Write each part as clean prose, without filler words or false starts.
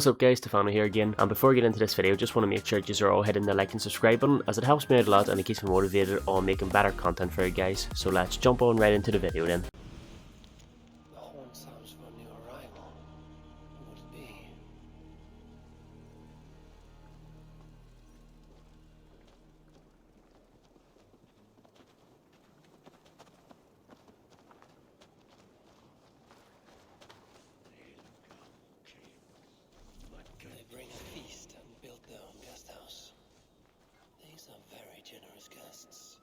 What's up guys, Stefano here again, and before I get into this video, just want to make sure you are all hitting the like and subscribe button, as it helps me out a lot and it keeps me motivated on making better content for you guys. So let's jump on right into the video then. The horn sounds for a new arrival. Who would it be? They bring a feast and build their own guest house. These are very generous guests.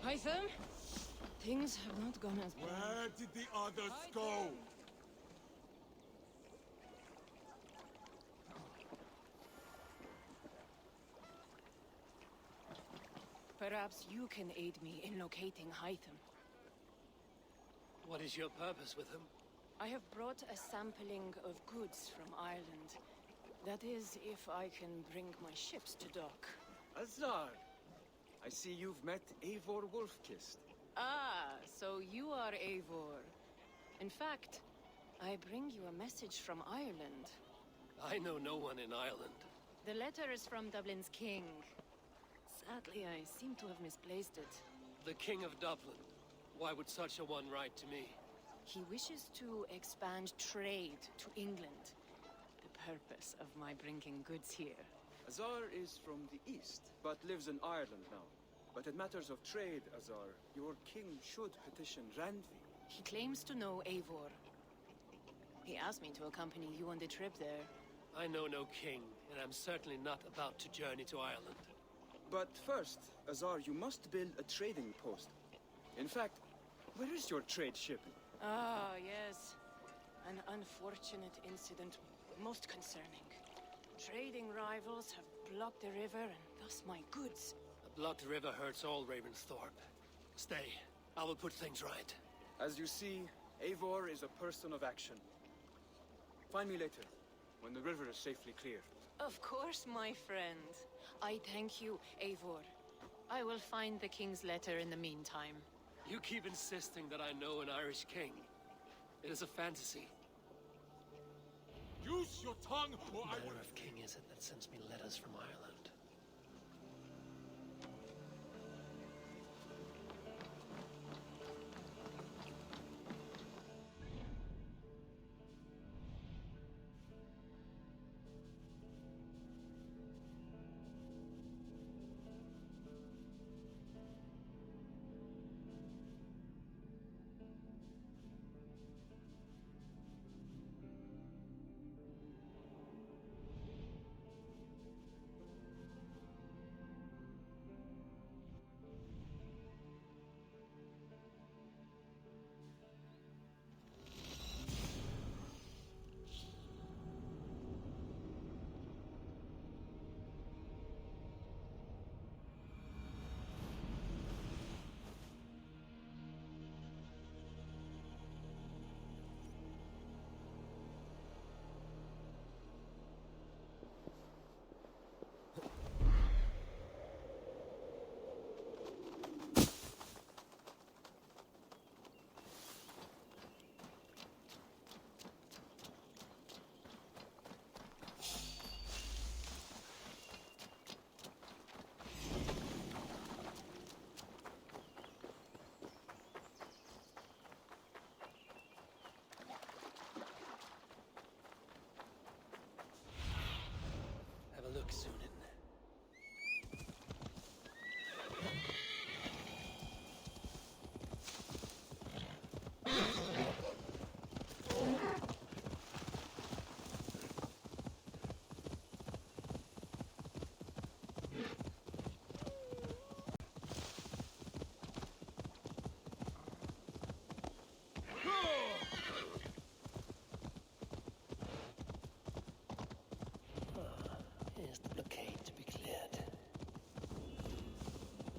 Hytham? Things have not gone as planned. Where did the others go? Perhaps you can aid me in locating Hytham. What is your purpose with him? I have brought a sampling of goods from Ireland. That is, if I can bring my ships to dock. Azar! I see you've met Eivor Wolfkist. Ah, so you are Eivor. In fact, I bring you a message from Ireland. I know no one in Ireland. The letter is from Dublin's king. Sadly, I seem to have misplaced it. The King of Dublin. Why would such a one write to me? He wishes to expand trade to England. The purpose of my bringing goods here. Azar is from the east, but lives in Ireland now. But in matters of trade, Azar, your king should petition Randvi. He claims to know Eivor. He asked me to accompany you on the trip there. I know no king, and I'm certainly not about to journey to Ireland. But first, Azar, you must build a trading post. In fact, where is your trade ship? Ah, yes. An unfortunate incident, most concerning. Trading rivals have blocked the river and thus my goods. A blocked river hurts all Ravensthorpe. Stay. I will put things right. As you see, Eivor is a person of action. Find me later, when the river is safely clear. Of course, my friend. I thank you, Eivor. I will find the king's letter in the meantime. You keep insisting that I know an Irish king. It is a fantasy. Use your tongue, or I What will... manner of king is it that sends me letters from Ireland?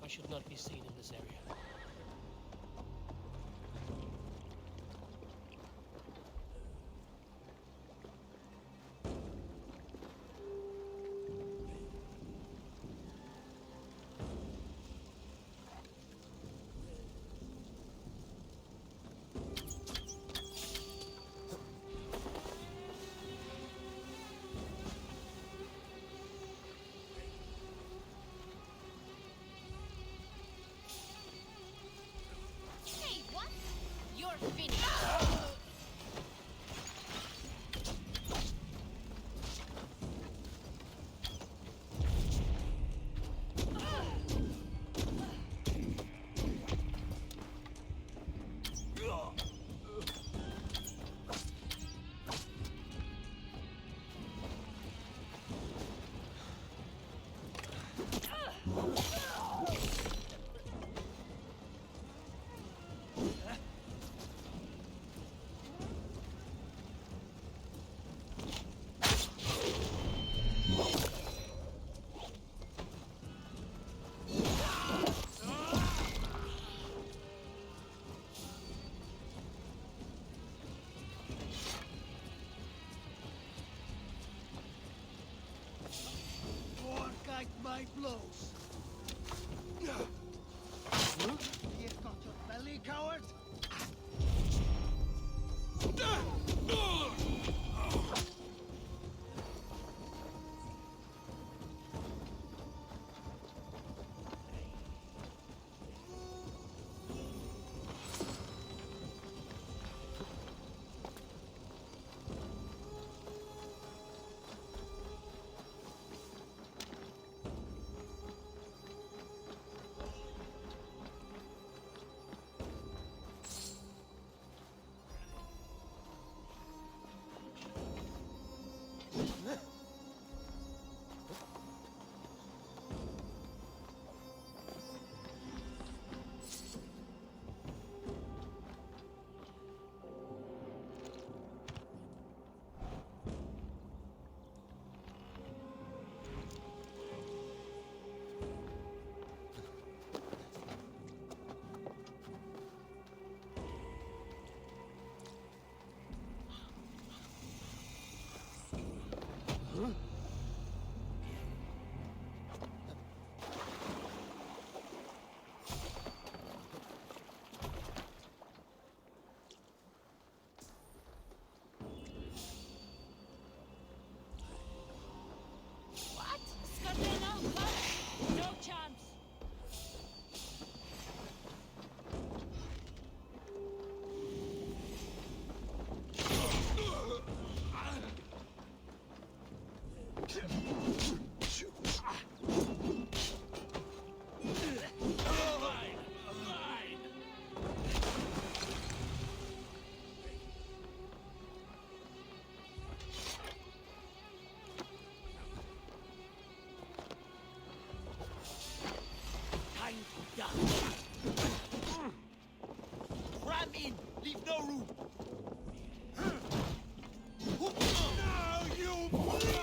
I should not be seen in this area. Hey, what? You're finished. My blows. You got your belly, coward? What? Scardella? What? No chance. Time to die. Ram in. Leave no room. Now you bleed!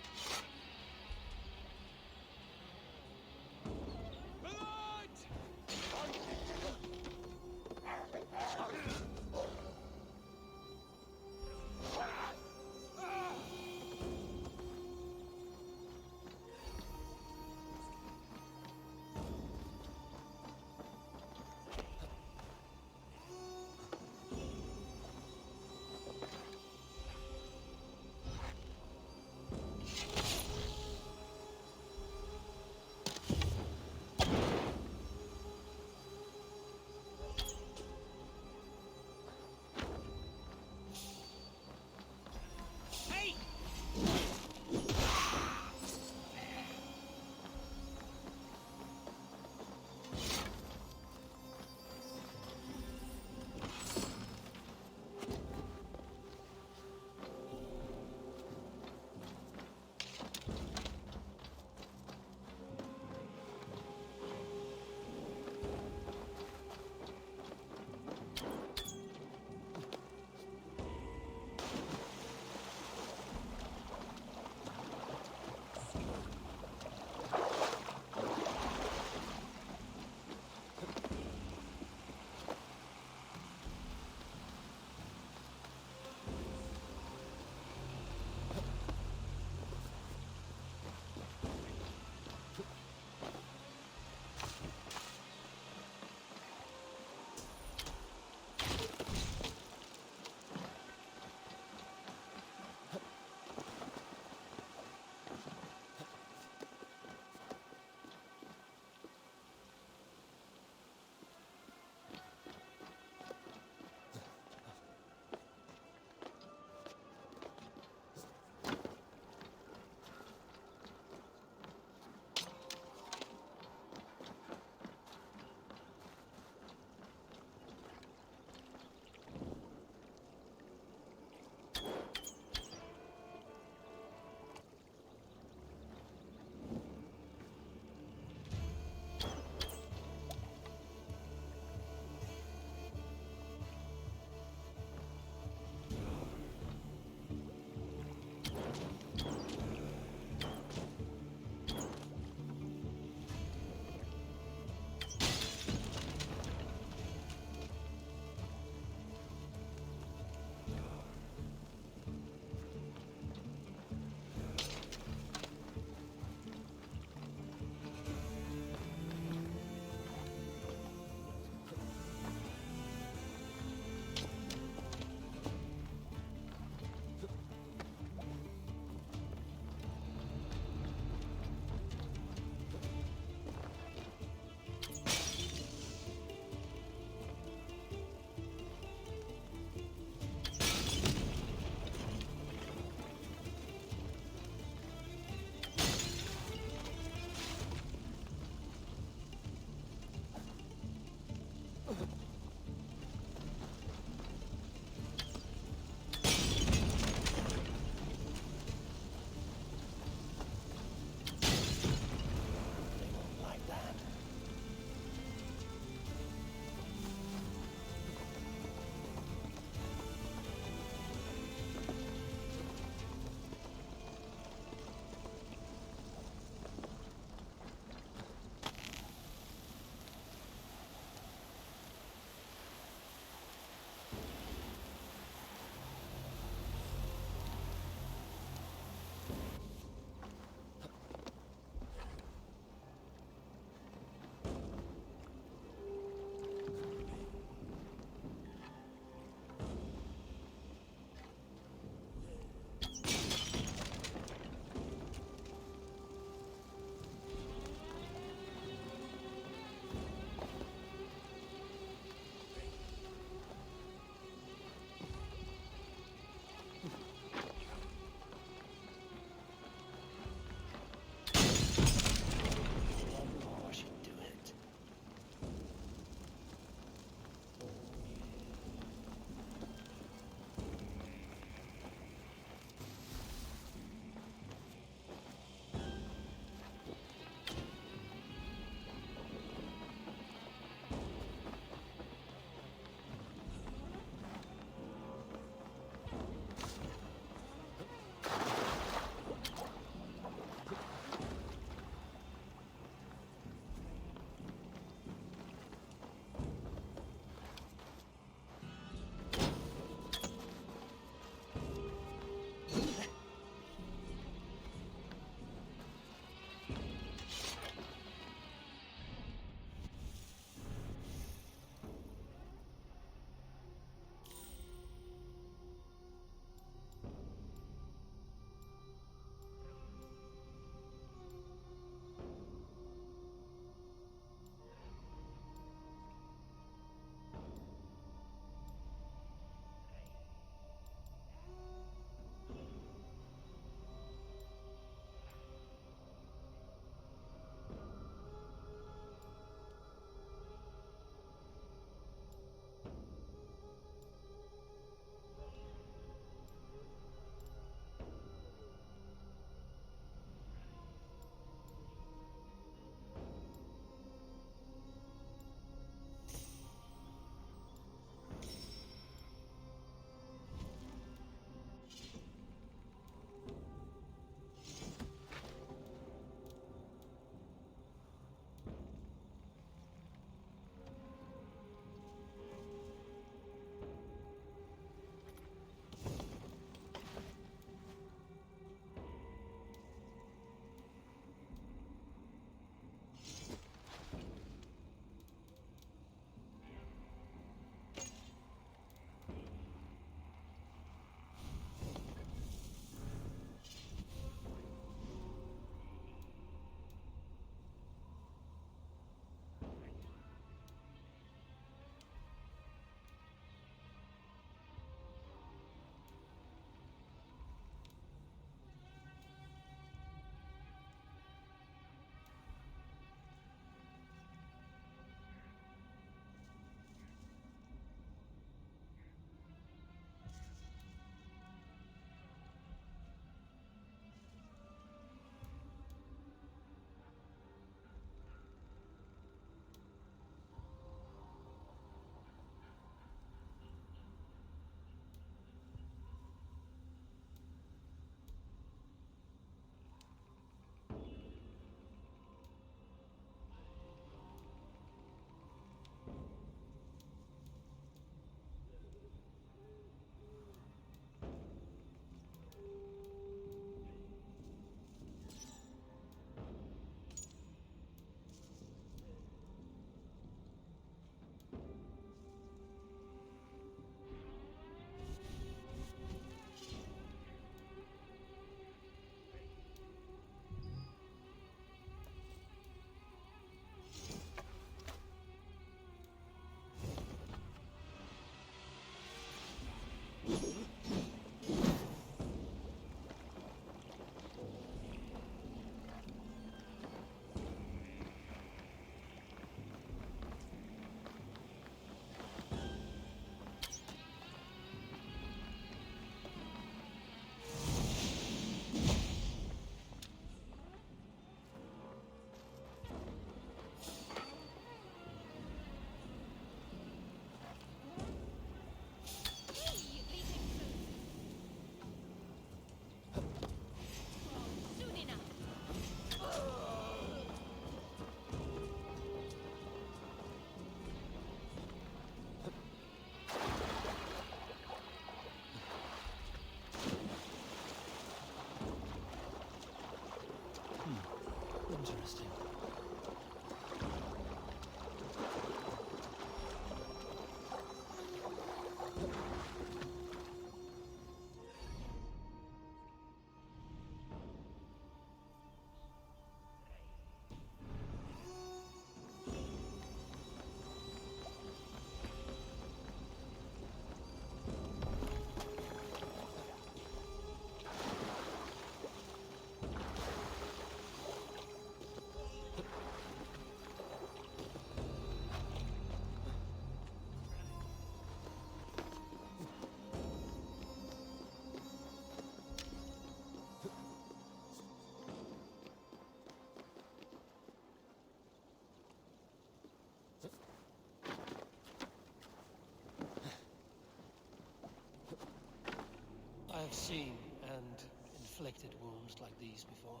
I've seen and inflicted wounds like these before.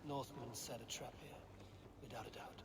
Northmen set a trap here, without a doubt.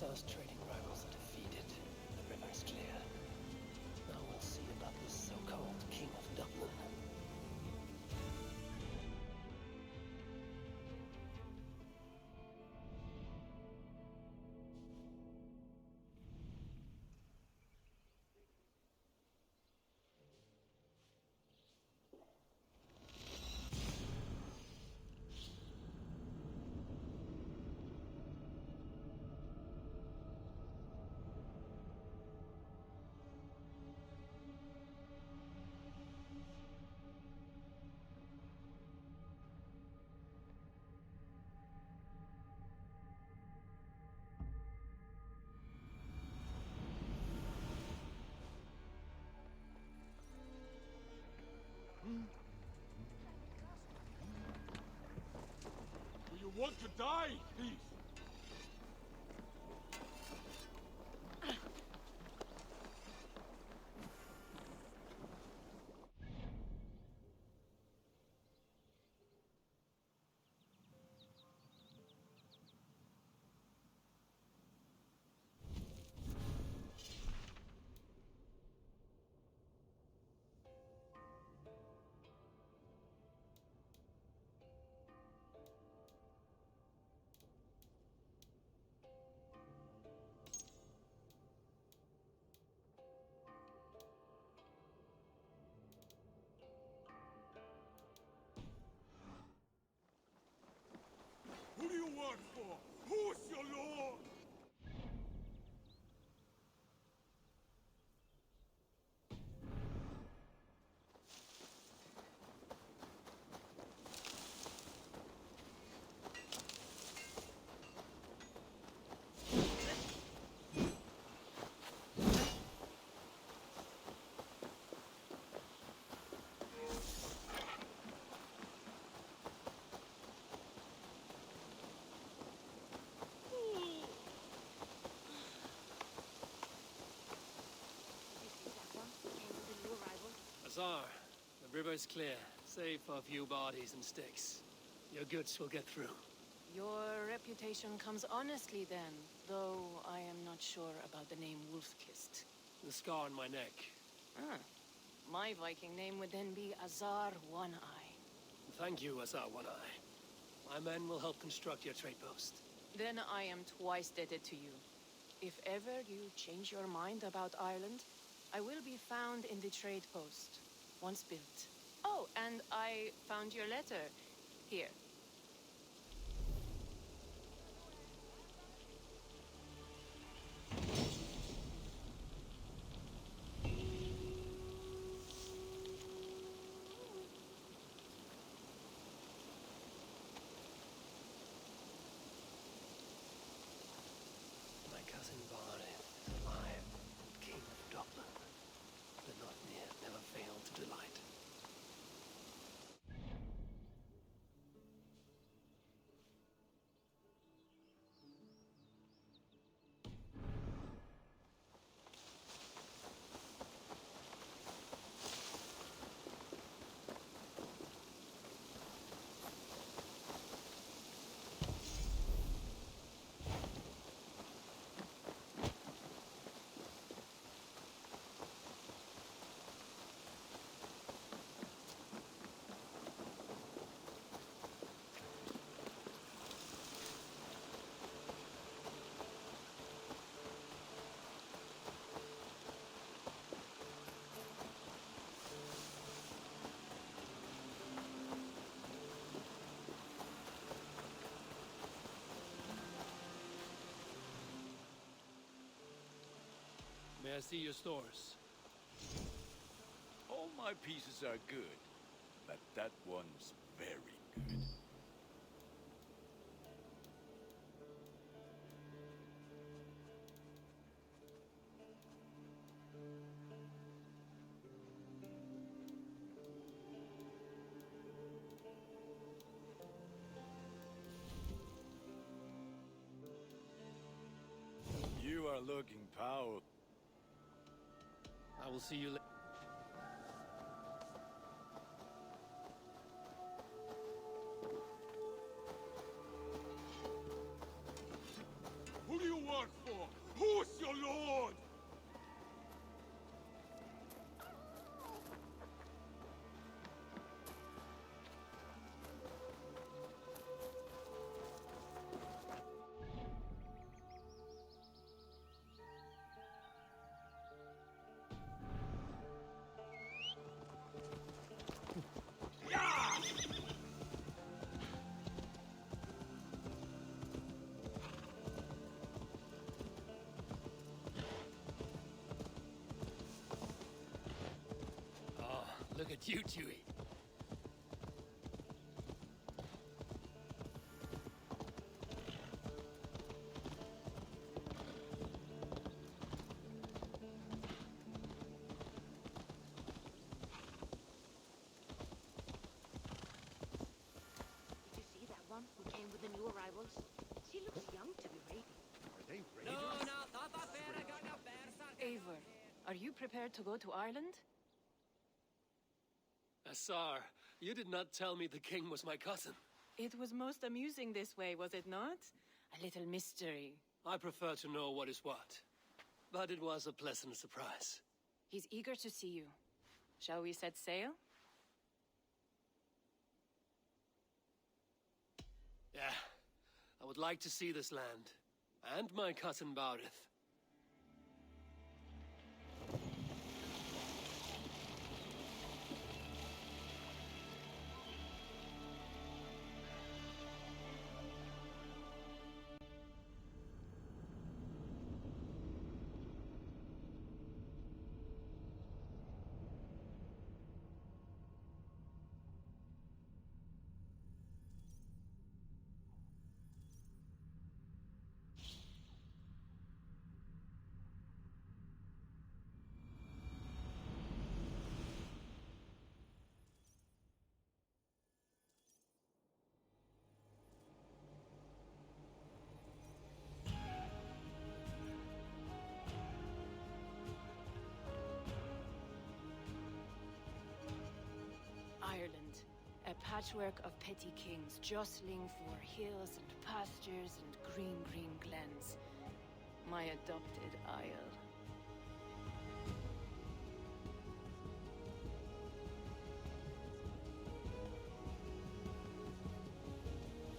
Those trading rivals are defeated. The river's clear. Now we'll see about this so-called King of Dublin. Do you want to die, thief? Who do you work for? Who's your lord? Azar, the river's clear, save for a few bodies and sticks. Your goods will get through. Your reputation comes honestly then, though I am not sure about the name Wolfkist. The scar on my neck. Ah, my Viking name would then be Azar One-Eye. Thank you, Azar One-Eye. My men will help construct your trade post. Then I am twice indebted to you. If ever you change your mind about Ireland, I will be found in the trade post, once built. Oh, and I found your letter. Here. May I see your stores? All my pieces are good, but that one's very good. You are looking powerful. I will see you later. Who do you work for? Who is your lord? Oh, look at you, Chewie. Did you see that one who came with the new arrivals? She looks young to be raiding. Are they raiders? Eivor, are you prepared to go to Ireland? Asar, you did not tell me the king was my cousin. It was most amusing this way, was it not? A little mystery. I prefer to know what is what. But it was a pleasant surprise. He's eager to see you. Shall we set sail? Yeah, I would like to see this land. And my cousin Barith. Ireland, a patchwork of petty kings jostling for hills and pastures and green glens. My adopted isle.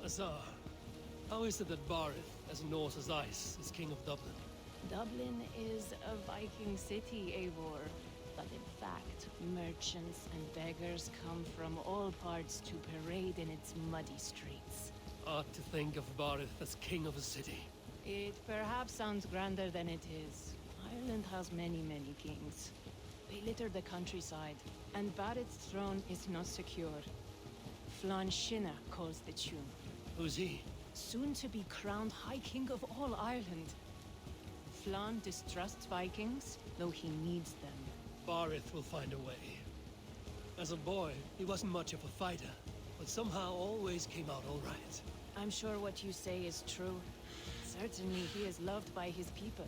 Azar, how is it that Barith, as Norse as ice, is king of Dublin? Dublin is a Viking city, Eivor. But in fact, merchants and beggars come from all parts to parade in its muddy streets. Odd to think of Barith as king of a city. It perhaps sounds grander than it is. Ireland has many kings. They litter the countryside, and Barith's throne is not secure. Flann Sinna calls the tune. Who's he? Soon to be crowned High King of all Ireland. Flann distrusts Vikings, though he needs them. Barith will find a way. As a boy, he wasn't much of a fighter, but somehow always came out all right. I'm sure what you say is true. Certainly he is loved by his people.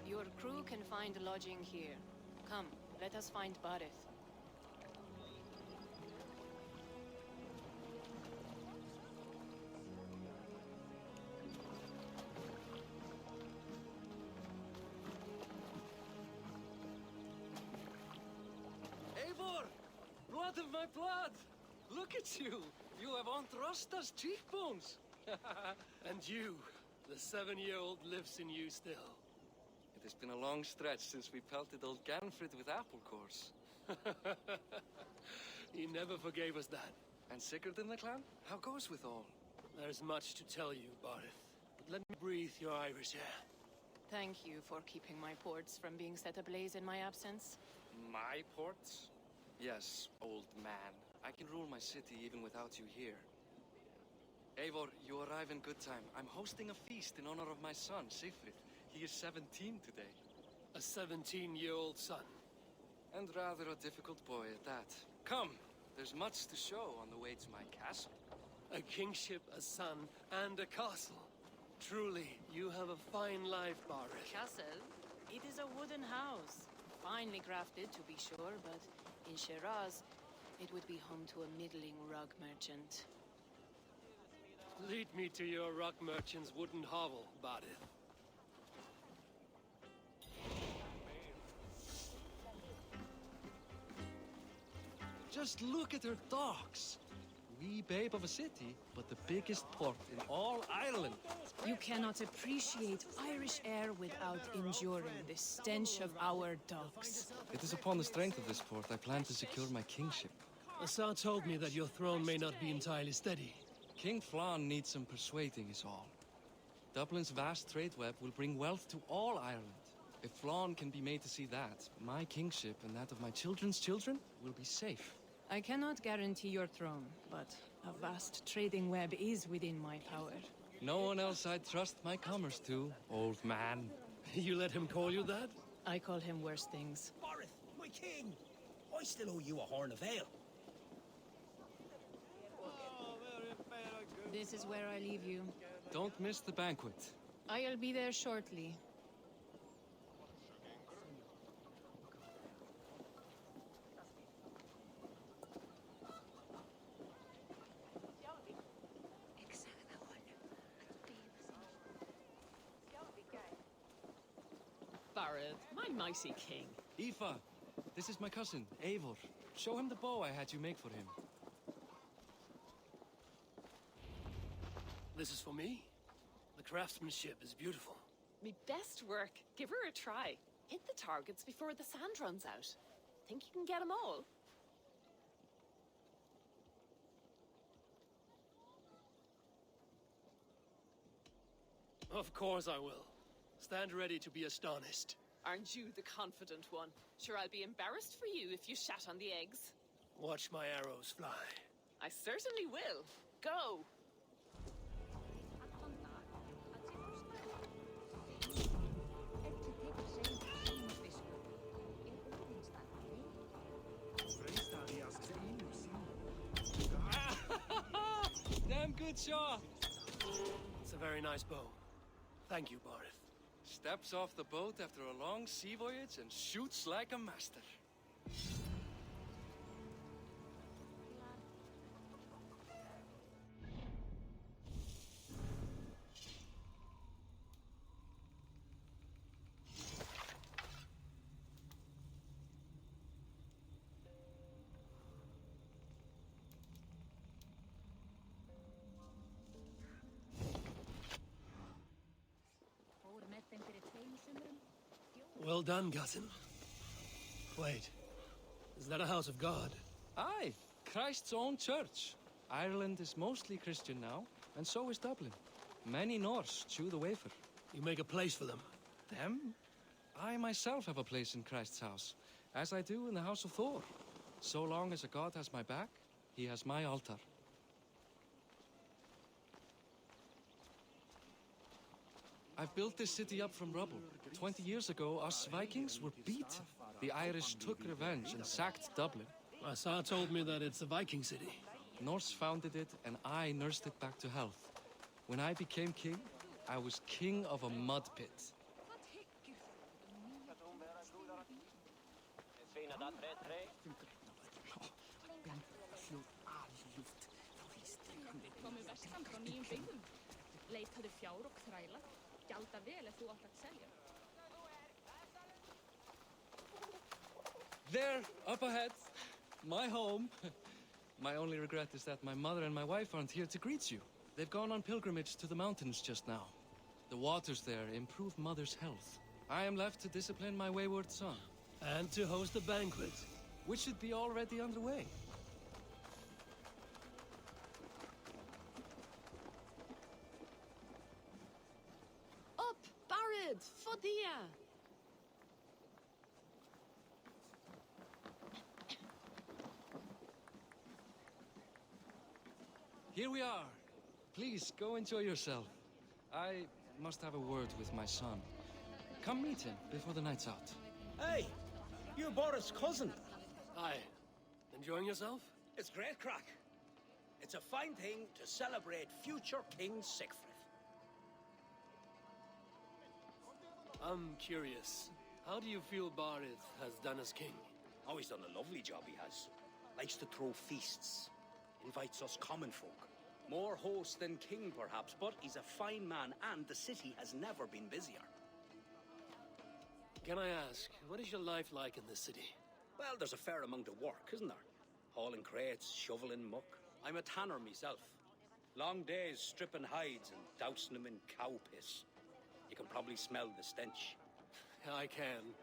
Your crew can find lodging here. Come, let us find Barith. blood of my blood! Look at you! You have Andrasta's cheekbones! And you, the 7-year-old lives in you still. It has been a long stretch since we pelted old Ganfrid with apple cores. He never forgave us that. And Sigurd in the clan? How goes with all? There's much to tell you, Barith. But let me breathe your Irish air. Thank you for keeping my ports from being set ablaze in my absence. My ports? Yes, old man. I can rule my city even without you here. Eivor, you arrive in good time. I'm hosting a feast in honor of my son, Sigfrid. He is 17 today. A 17-year-old son. And rather a difficult boy at that. Come, there's much to show on the way to my castle. A kingship, a son, and a castle. Truly, you have a fine life, Barith. Castle? It is a wooden house. Finely crafted, to be sure, but in Shiraz, it would be home to a middling rug merchant. Lead me to your rock merchant's wooden hovel, Barith. Just look at her docks. Wee babe of a city, but the biggest port in all Ireland. You cannot appreciate Irish air without enduring the stench of our docks. It is upon the strength of this port I plan to secure my kingship. Assar told me that your throne may not be entirely steady. King Flann needs some persuading is all. Dublin's vast trade web will bring wealth to all Ireland. If Flann can be made to see that, my kingship and that of my children's children will be safe. I cannot guarantee your throne, but a vast trading web is within my power. No one else I'd trust my commerce to, old man. You let him call you that? I call him worse things. Barith, my king! I still owe you a horn of ale. This is where I leave you. Don't miss the banquet. I'll be there shortly. Barith, my mighty king. Aoife, this is my cousin, Eivor. Show him the bow I had you make for him. This is for me? The craftsmanship is beautiful. Me best work. Give her a try. Hit the targets before the sand runs out. Think you can get them all? Of course I will. Stand ready to be astonished. Aren't you the confident one? Sure, I'll be embarrassed for you if you shat on the eggs. Watch my arrows fly. I certainly will. Go! Damn good shot! It's a very nice bow. Thank you, Barith. Steps off the boat after a long sea voyage and shoots like a master. Well done, cousin. Wait, is that a house of God? Aye, Christ's own church. Ireland is mostly Christian now, and so is Dublin. Many Norse chew the wafer. You make a place for them. Them? I myself have a place in Christ's house, as I do in the house of Thor. So long as a god has my back, he has my altar. I've built this city up from rubble. 20 years ago, us Vikings were beaten. The Irish took revenge and sacked Dublin. Assar told me that it's a Viking city. Norse founded it, and I nursed it back to health. When I became king, I was king of a mud pit. There, up ahead. my home. My only regret is that my mother and my wife aren't here to greet you. They've gone on pilgrimage to the mountains just now. The waters there improve Mother's health. I am left to discipline my wayward son. And to host a banquet. Which should be already underway. Up, Barad, Fodia! Here we are. Please, go enjoy yourself. I must have a word with my son. Come meet him before the night's out. Hey, you're Boris' cousin. Hi. Enjoying yourself? It's great crack. It's a fine thing to celebrate future King Sigfrid. I'm curious. How do you feel Barith has done as king? Oh, he's done a lovely job, he has. Likes to throw feasts. Invites us common folk. More host than king, perhaps, but he's a fine man, and the city has never been busier. Can I ask, what is your life like in this city? Well, there's a fair amount of work, isn't there? Hauling crates, shoveling muck. I'm a tanner myself. Long days stripping hides and dousing them in cow piss. You can probably smell the stench. I can.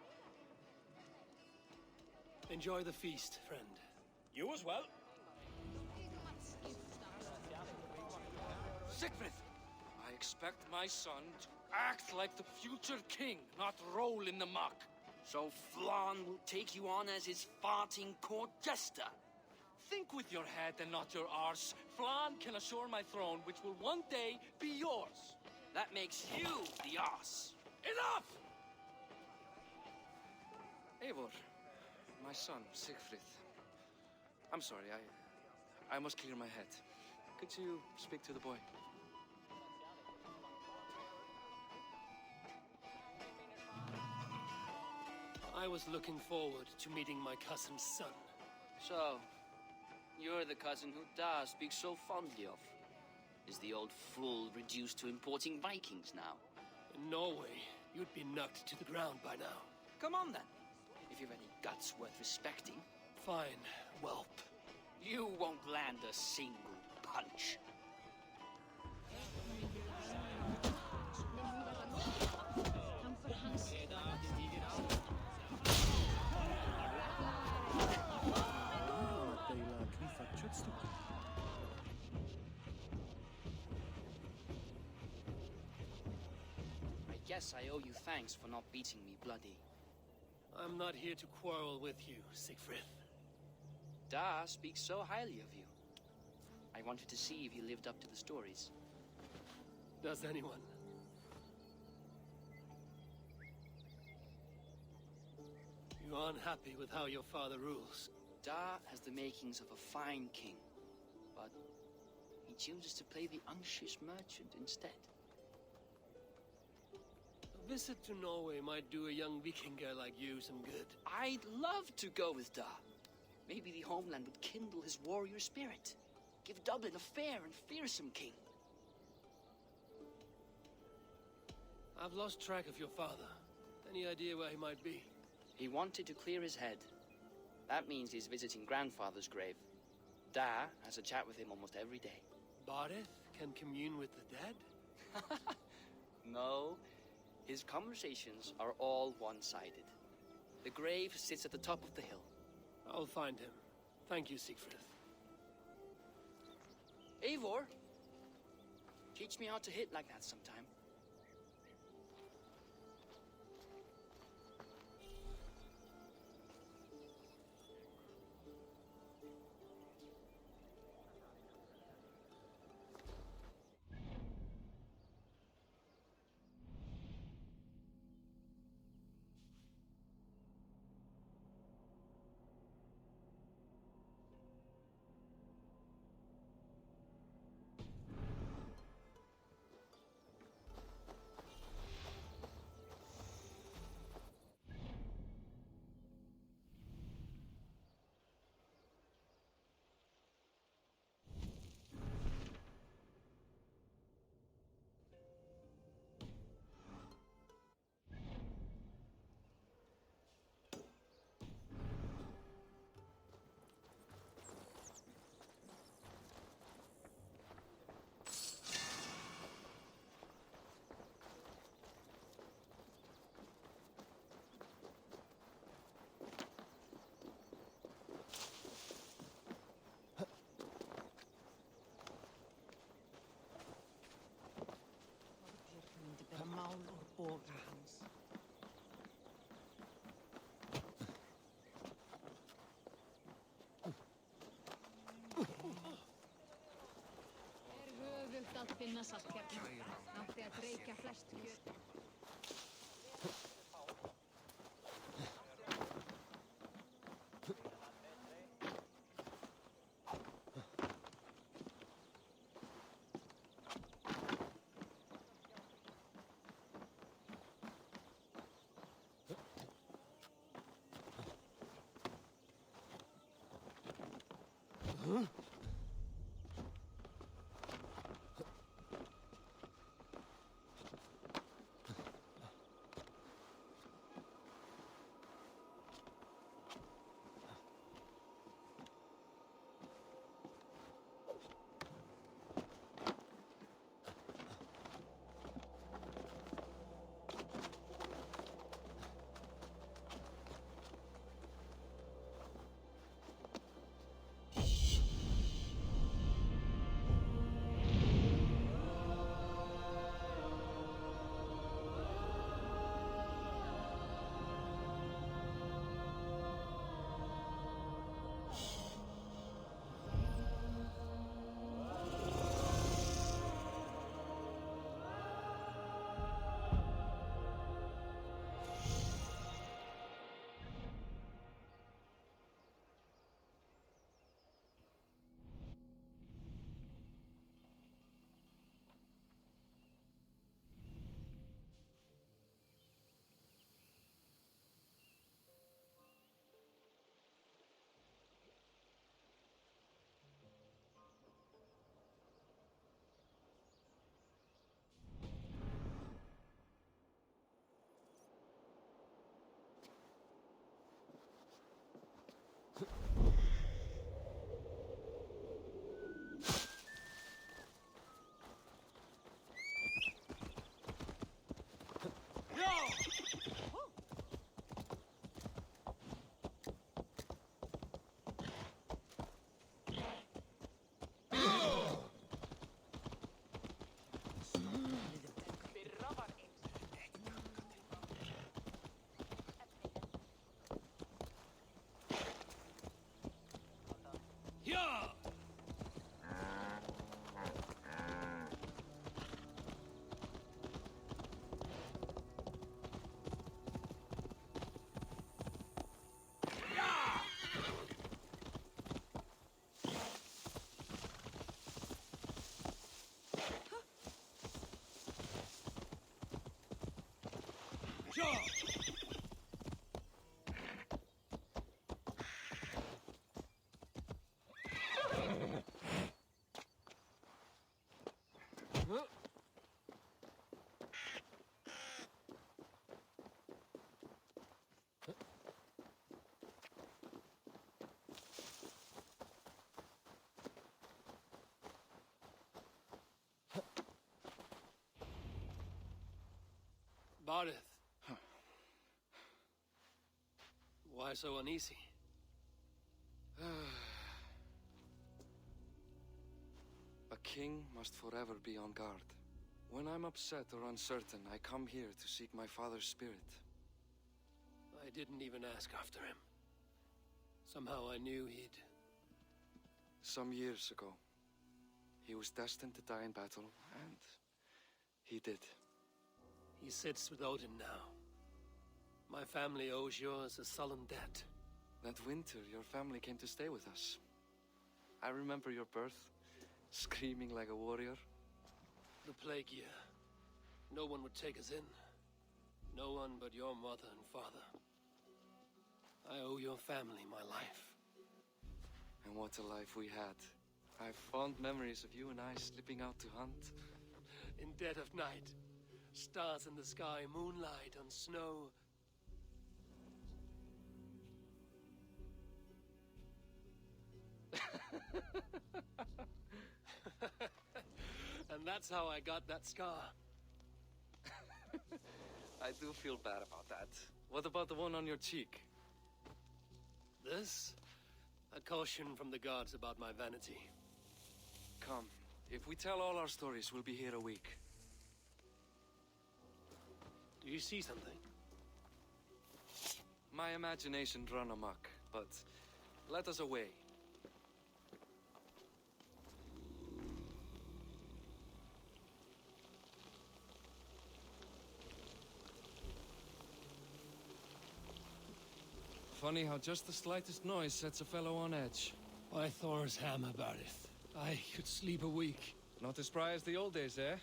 Enjoy the feast, friend. You as well. Sigfrid! I expect my son to act like the future king, not roll in the muck. So Flan will take you on as his farting court jester? Think with your head and not your arse. Flan can assure my throne, which will one day be yours. That makes you the arse. Enough! Eivor, my son, Sigfrid. I'm sorry, I must clear my head. Could you speak to the boy? I was looking forward to meeting my cousin's son. So, you're the cousin who Da speaks so fondly of. Is the old fool reduced to importing Vikings now? In Norway, you'd be knocked to the ground by now. Come on then, if you've any guts worth respecting. Fine, whelp. You won't land a single punch. I guess I owe you thanks for not beating me bloody. I'm not here to quarrel with you, Sigfrid. Da speaks so highly of you. I wanted to see if you lived up to the stories. Does anyone? You're unhappy with how your father rules. Da has the makings of a fine king, but he chooses to play the unshish merchant instead. A visit to Norway might do a young Viking girl like you some good. I'd love to go with Da. Maybe the homeland would kindle his warrior spirit. Give Dublin a fair and fearsome king. I've lost track of your father. Any idea where he might be? He wanted to clear his head. That means he's visiting grandfather's grave. Da has a chat with him almost every day. Barith can commune with the dead? No. His conversations are all one-sided. The grave sits at the top of the hill. I'll find him. Thank you, Sigfrid. Eivor, teach me how to hit like that sometime. finna salt hérna. Átti að dreikja flest kjöt. Barith. Why so uneasy? A king must forever be on guard. When I'm upset or uncertain, I come here to seek my father's spirit. I didn't even ask after him. Somehow I knew he'd... Some years ago, he was destined to die in battle, and he did. He sits with Odin now. My family owes yours a sullen debt. That winter, your family came to stay with us. I remember your birth, screaming like a warrior. The plague year. No one would take us in. No one but your mother and father. I owe your family my life. And what a life we had. I have fond memories of you and I slipping out to hunt. In dead of night. Stars in the sky, moonlight on snow. And that's how I got that scar. I do feel bad about that. What about the one on your cheek? This? A caution from the gods about my vanity. Come, if we tell all our stories, we'll be here a week. Do you see something? My imagination run amok, but let us away. Funny how just the slightest noise sets a fellow on edge. By Thor's hammer, Barith. I could sleep a week. Not as spry as the old days, eh?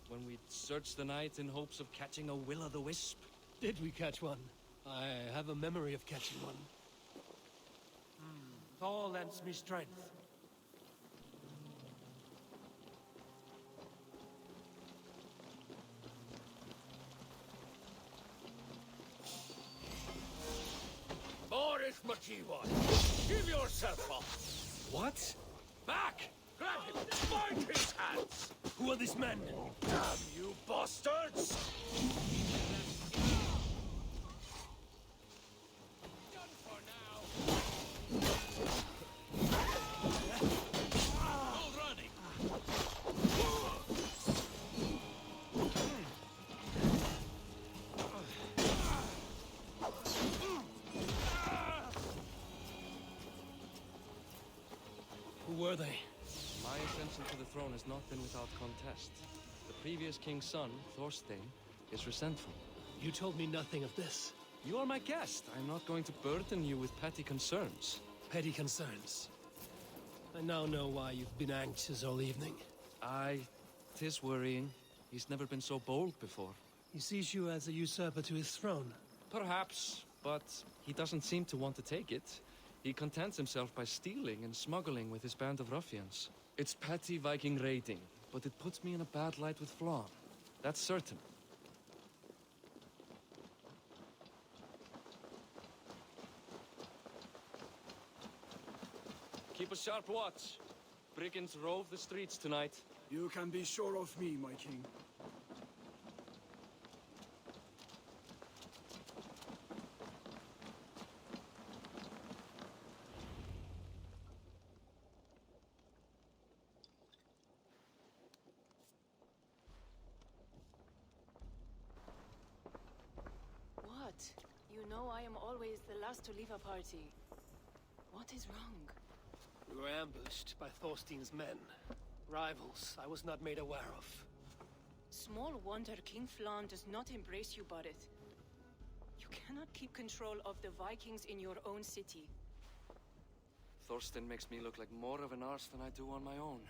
When we'd search the night in hopes of catching a will-o'-the-wisp. Did we catch one? I have a memory of catching one. Thor lends me strength. Boris Machiwa, give yourself up! What? Back! Grab him! Bind his hands! Who are these men? Damn you bastards! Done for now! No running! Who were they? My ascension to the throne has not been without contest. The previous king's son, Thorstein, is resentful. You told me nothing of this. You are my guest. I'm not going to burden you with petty concerns. Petty concerns. I now know why you've been anxious all evening. Aye, 'tis worrying. He's never been so bold before. He sees you as a usurper to his throne. Perhaps, but he doesn't seem to want to take it. He contents himself by stealing and smuggling with his band of ruffians. It's petty Viking raiding, but it puts me in a bad light with Flann. That's certain. Keep a sharp watch. Brigands rove the streets tonight. You can be sure of me, my king. What? You know I am always the last to leave a party. What is wrong? We were ambushed by Thorstein's men. Rivals I was not made aware of. Small wonder King Flann does not embrace you, Barith. You cannot keep control of the Vikings in your own city. Thorstein makes me look like more of an arse than I do on my own.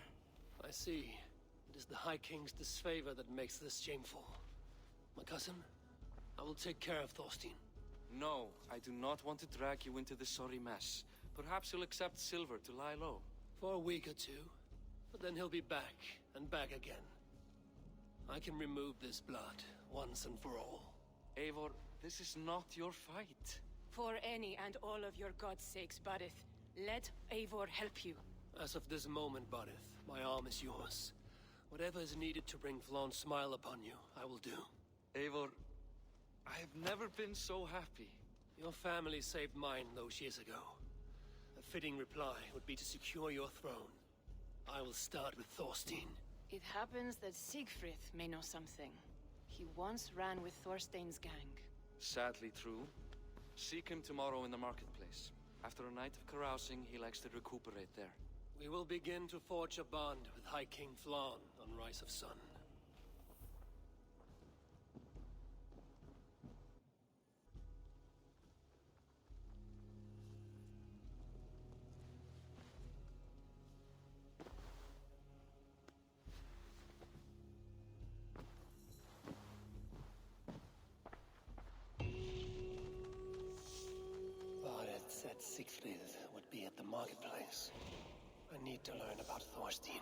I see. It is the High King's disfavor that makes this shameful. My cousin, I will take care of Thorstein. No, I do not want to drag you into this sorry mess. Perhaps you'll accept silver to lie low. For a week or two, but then he'll be back, and back again. I can remove this blood, once and for all. Eivor, this is not your fight. For any and all of your gods' sakes, Barith, let Eivor help you. As of this moment, Barith, my arm is yours. Whatever is needed to bring Flann's smile upon you, I will do. Eivor, I have never been so happy. Your family saved mine those years ago. A fitting reply would be to secure your throne. I will start with Thorstein. It happens that Siegfried may know something. He once ran with Thorstein's gang. Sadly true. Seek him tomorrow in the marketplace. After a night of carousing, he likes to recuperate there. We will begin to forge a bond with High King Flann on Rise of Sun. Siegfried would be at the marketplace. I need to learn about Thorstein.